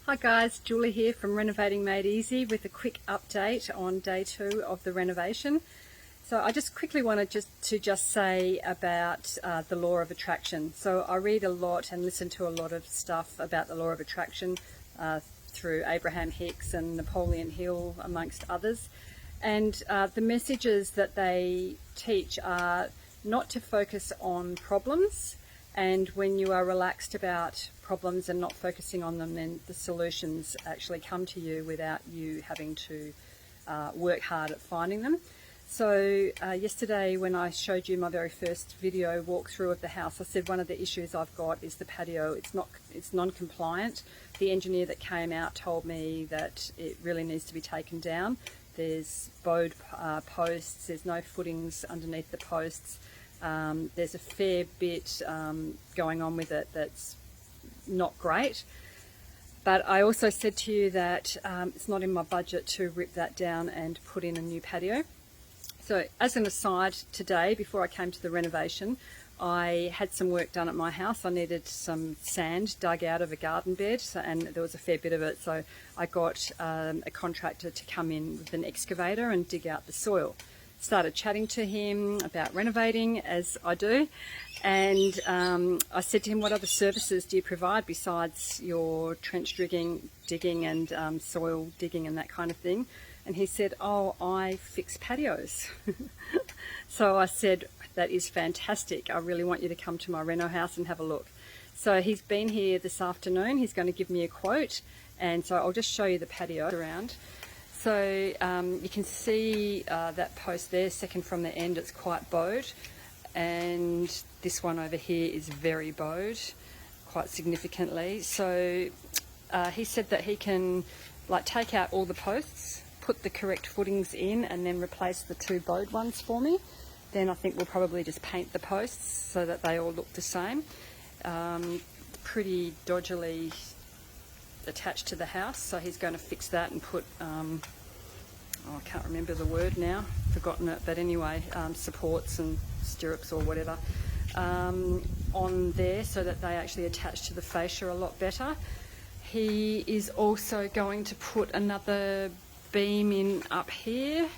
Hi guys, Julie here from Renovating Made Easy with a quick update on day 2 of the renovation. So I just quickly wanted to say about the law of attraction. So I read a lot and listen to a lot of stuff about the law of attraction through Abraham Hicks and Napoleon Hill amongst others. And the messages that they teach are not to focus on problems, and when you are relaxed about problems and not focusing on them, then the solutions actually come to you without you having to work hard at finding them. So yesterday when I showed you my very first video walkthrough of the house, I said one of the issues I've got is the patio. It's non-compliant. The engineer that came out told me that it really needs to be taken down. There's bowed posts, there's no footings underneath the posts. There's a fair bit going on with it that's not great. But I also said to you that it's not in my budget to rip that down and put in a new patio. So as an aside, today, before I came to the renovation, I had some work done at my house. I needed some sand dug out of a garden bed, and there was a fair bit of it. So I got a contractor to come in with an excavator and dig out the soil. Started chatting to him about renovating, as I do, and I said to him, what other services do you provide besides your trench digging and soil digging and that kind of thing? And he said, oh, I fix patios. So I said, that is fantastic. I really want you to come to my reno house and have a look. So he's been here this afternoon. He's going to give me a quote, and so I'll just show you the patio around. So you can see that post there, second from the end, it's quite bowed, and this one over here is very bowed, quite significantly. So he said that he can take out all the posts, put the correct footings in, and then replace the 2 bowed ones for me. Then I think we'll probably just paint the posts so that they all look the same. Pretty dodgily attached to the house, so he's going to fix that and put I can't remember the word now, forgotten it, but anyway, supports and stirrups or whatever on there so that they actually attach to the fascia a lot better. He is also going to put another beam in up here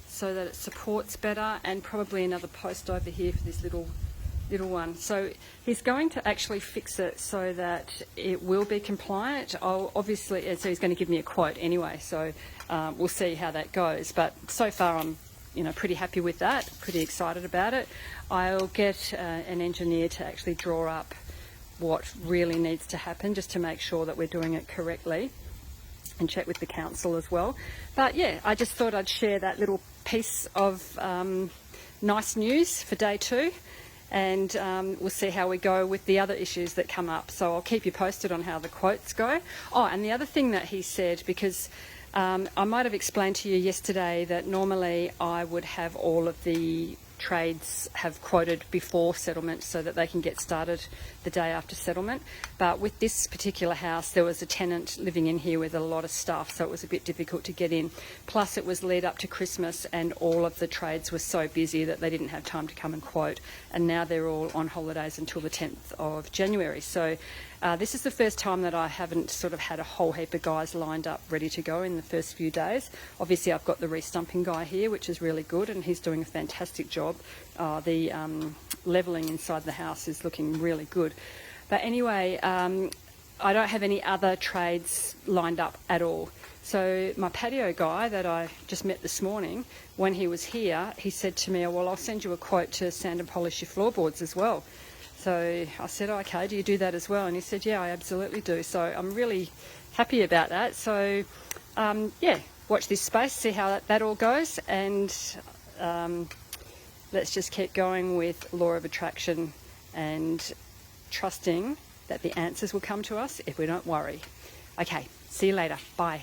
so that it supports better, and probably another post over here for this little one. So he's going to actually fix it so that it will be compliant. Obviously, so he's going to give me a quote anyway, so we'll see how that goes. But so far I'm pretty happy with that, pretty excited about it. I'll get an engineer to actually draw up what really needs to happen, just to make sure that we're doing it correctly, and check with the council as well. But yeah, I just thought I'd share that little piece of nice news for day 2. And we'll see how we go with the other issues that come up. So I'll keep you posted on how the quotes go. Oh, and the other thing that he said, because I might have explained to you yesterday that normally I would have all of the trades have quoted before settlement so that they can get started the day after settlement. But with this particular house, there was a tenant living in here with a lot of stuff, so it was a bit difficult to get in. Plus it was lead up to Christmas and all of the trades were so busy that they didn't have time to come and quote, and now they're all on holidays until the 10th of January. So this is the first time that I haven't sort of had a whole heap of guys lined up ready to go in the first few days. Obviously I've got the restumping guy here, which is really good, and he's doing a fantastic job. The levelling inside the house is looking really good. But anyway, I don't have any other trades lined up at all. So my patio guy that I just met this morning, when he was here, he said to me, oh, well, I'll send you a quote to sand and polish your floorboards as well. So I said, oh, okay, do you do that as well? And he said, yeah, I absolutely do. So I'm really happy about that. So yeah, watch this space, see how that all goes, and let's just keep going with law of attraction and trusting that the answers will come to us if we don't worry. Okay, see you later. Bye.